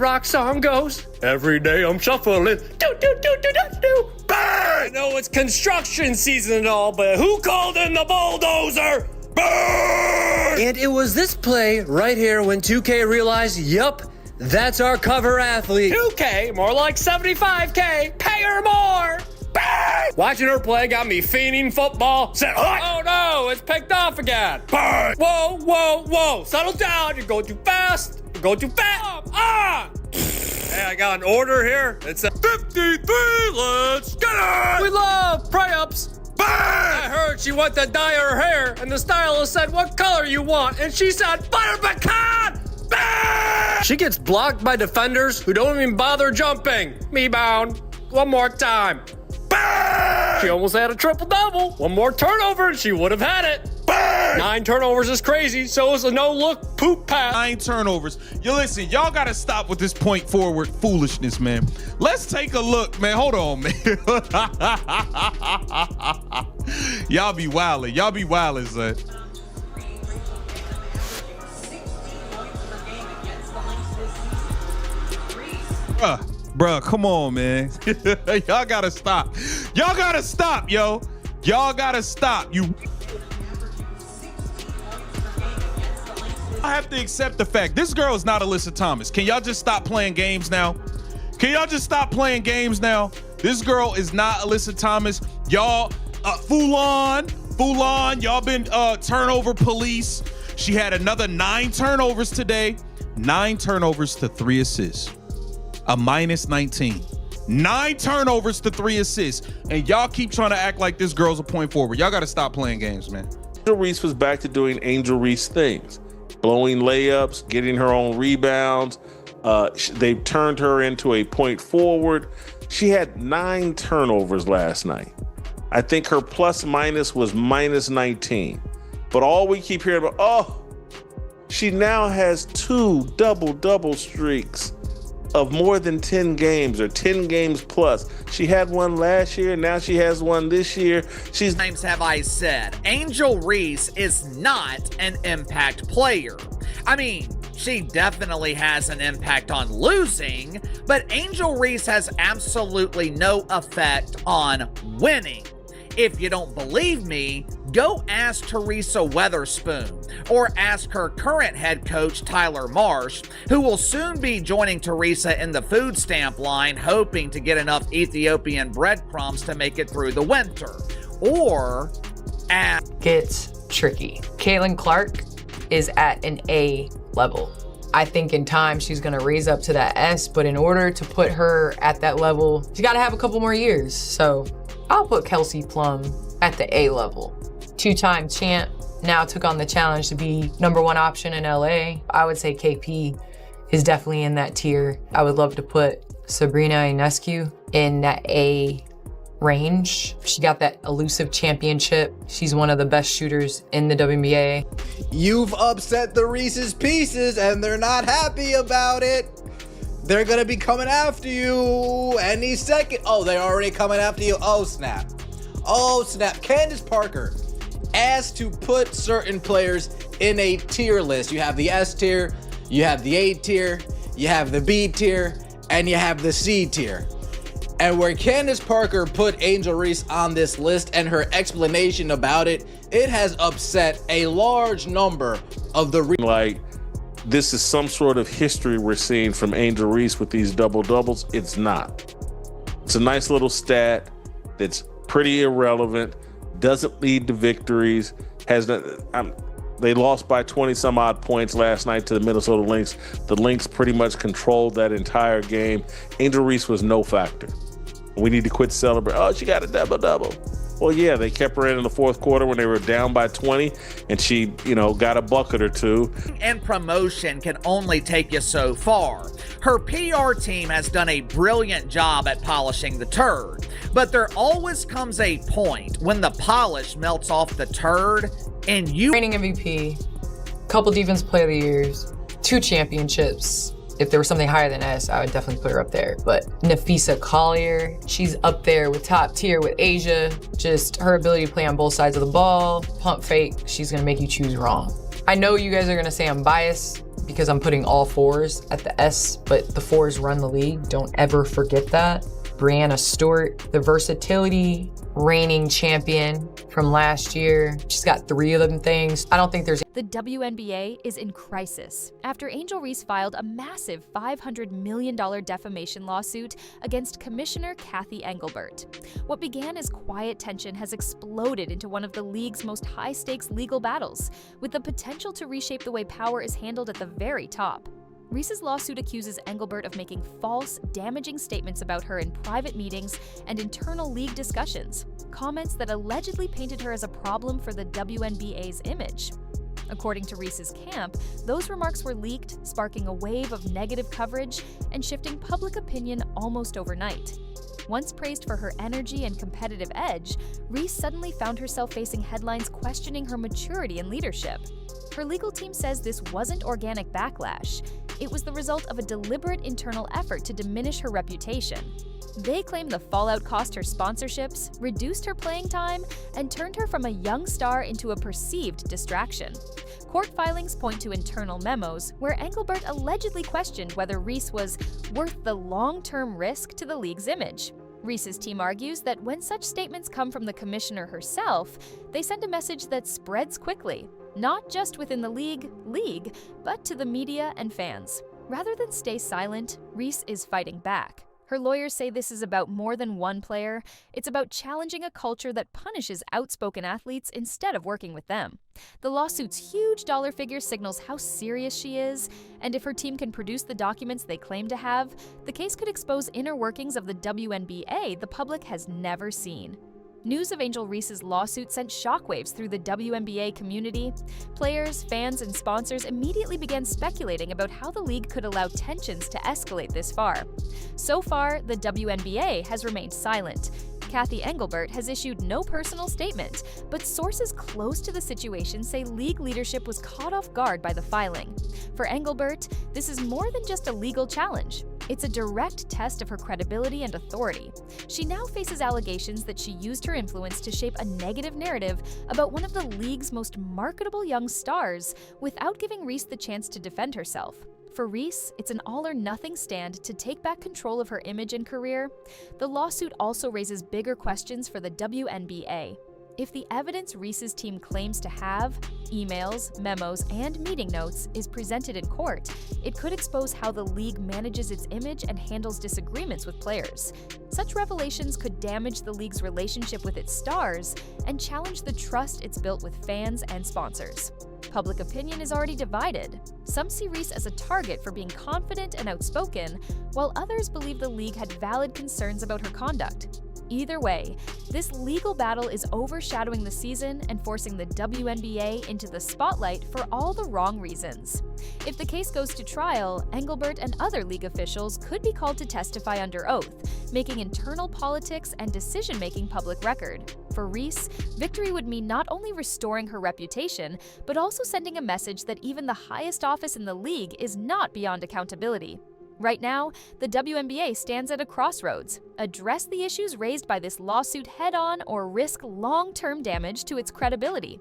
Rock song goes, every day I'm shuffling, do. Burn! I know it's construction season and all, but who called in the bulldozer? Burn! And it was this play right here when 2K realized, yup, that's our cover athlete. 2K, more like 75K, pay her more. Burn! Watching her play got me fiending football. Said, oh no, it's picked off again. Burn! Whoa, settle down, you're going too fast. Hey, I got an order here. It's a 53, let's get it! We love pray-ups. Bang! I heard she wanted to dye her hair, and the stylist said, what color you want? And she said, butter pecan! Bang! She gets blocked by defenders who don't even bother jumping. Me bound. One more time. Bang! She almost had a triple-double. One more turnover, and she would have had it. Bang! 9 turnovers is crazy, so it's a no-look poop pass. 9 turnovers. Yo, listen, y'all got to stop with this point forward foolishness, man. Let's take a look, man. Hold on, man. Y'all be wildin', son. Bruh, come on, man. Y'all gotta stop. Y'all gotta stop, yo. Y'all gotta stop. I have to accept the fact this girl is not Alyssa Thomas. Can y'all just stop playing games now? This girl is not Alyssa Thomas. Y'all, Fulon, y'all been turnover police. She had another 9 turnovers today. 9 turnovers to 3 assists. A minus 19. 9 turnovers to 3 assists. And y'all keep trying to act like this girl's a point forward. Y'all got to stop playing games, man. Angel Reese was back to doing Angel Reese things. Blowing layups, getting her own rebounds. They turned her into a point forward. She had 9 turnovers last night. I think her plus minus was minus 19. But all we keep hearing about, she now has 2 double-double streaks of more than 10 games or 10 games plus. She had one last year, now she has one this year. Times have I said, Angel Reese is not an impact player. I mean, she definitely has an impact on losing, but Angel Reese has absolutely no effect on winning. If you don't believe me, go ask Teresa Weatherspoon or ask her current head coach, Tyler Marsh, who will soon be joining Teresa in the food stamp line, hoping to get enough Ethiopian breadcrumbs to make it through the winter. Or ask... Gets tricky. Caitlin Clark is at an A level. I think in time she's gonna raise up to that S, but in order to put her at that level, she's gotta have a couple more years. So I'll put Kelsey Plum at the A level. 2-time champ, now took on the challenge to be #1 option in LA. I would say KP is definitely in that tier. I would love to put Sabrina Ionescu in that A range. She got that elusive championship. She's one of the best shooters in the WNBA. You've upset the Reese's Pieces and they're not happy about it. They're gonna be coming after you any second. Oh, they're already coming after you. Oh, snap. Oh, snap. Candace Parker asked to put certain players in a tier list. You have the S tier, you have the A tier, you have the B tier, and you have the C tier. And where Candace Parker put Angel Reese on this list and her explanation about it, it has upset a large number of the this is some sort of history we're seeing from Angel Reese with these double-doubles. It's not. It's a nice little stat that's pretty irrelevant, doesn't lead to victories, they lost by 20-some odd points last night to the Minnesota Lynx. The Lynx pretty much controlled that entire game. Angel Reese was no factor. We need to quit celebrating. Oh, she got a double-double. Well, yeah, they kept her in the fourth quarter when they were down by 20, and she, got a bucket or 2. And promotion can only take you so far. Her PR team has done a brilliant job at polishing the turd, but there always comes a point when the polish melts off the turd and you... Reigning MVP, couple Defense Player of the Years, 2 championships. If there was something higher than S, I would definitely put her up there. But Nafisa Collier, she's up there with top tier with Asia. Just her ability to play on both sides of the ball, pump fake, she's gonna make you choose wrong. I know you guys are gonna say I'm biased, because I'm putting all 4s at the S, but the 4s run the league. Don't ever forget that. Brianna Stewart, the versatility reigning champion from last year. She's got 3 of them things. I don't think there's... The WNBA is in crisis after Angel Reese filed a massive $500 million defamation lawsuit against Commissioner Cathy Engelbert. What began as quiet tension has exploded into one of the league's most high-stakes legal battles, with the potential to reshape the way power is handled at the very top. Reese's lawsuit accuses Engelbert of making false, damaging statements about her in private meetings and internal league discussions, comments that allegedly painted her as a problem for the WNBA's image. According to Reese's camp, those remarks were leaked, sparking a wave of negative coverage and shifting public opinion almost overnight. Once praised for her energy and competitive edge, Reese suddenly found herself facing headlines questioning her maturity and leadership. Her legal team says this wasn't organic backlash. It was the result of a deliberate internal effort to diminish her reputation. They claim the fallout cost her sponsorships, reduced her playing time, and turned her from a young star into a perceived distraction. Court filings point to internal memos where Engelbert allegedly questioned whether Reese was worth the long-term risk to the league's image. Reese's team argues that when such statements come from the commissioner herself, they send a message that spreads quickly, not just within the league, but to the media and fans. Rather than stay silent, Reese is fighting back. Her lawyers say this is about more than one player. It's about challenging a culture that punishes outspoken athletes instead of working with them. The lawsuit's huge dollar figure signals how serious she is, and if her team can produce the documents they claim to have, the case could expose inner workings of the WNBA the public has never seen. News of Angel Reese's lawsuit sent shockwaves through the WNBA community. Players, fans, and sponsors immediately began speculating about how the league could allow tensions to escalate this far. So far, the WNBA has remained silent. Cathy Engelbert has issued no personal statement, but sources close to the situation say league leadership was caught off guard by the filing. For Engelbert, this is more than just a legal challenge. It's a direct test of her credibility and authority. She now faces allegations that she used her influence to shape a negative narrative about one of the league's most marketable young stars without giving Reese the chance to defend herself. For Reese, it's an all-or-nothing stand to take back control of her image and career. The lawsuit also raises bigger questions for the WNBA. If the evidence Reese's team claims to have, emails, memos, and meeting notes, is presented in court, it could expose how the league manages its image and handles disagreements with players. Such revelations could damage the league's relationship with its stars and challenge the trust it's built with fans and sponsors. Public opinion is already divided. Some see Reese as a target for being confident and outspoken, while others believe the league had valid concerns about her conduct. Either way, this legal battle is overshadowing the season and forcing the WNBA into the spotlight for all the wrong reasons. If the case goes to trial, Engelbert and other league officials could be called to testify under oath, making internal politics and decision-making public record. For Reese, victory would mean not only restoring her reputation, but also sending a message that even the highest office in the league is not beyond accountability. Right now, the WNBA stands at a crossroads. Address the issues raised by this lawsuit head-on or risk long-term damage to its credibility.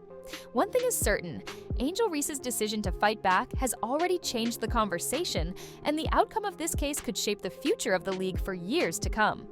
One thing is certain, Angel Reese's decision to fight back has already changed the conversation, and the outcome of this case could shape the future of the league for years to come.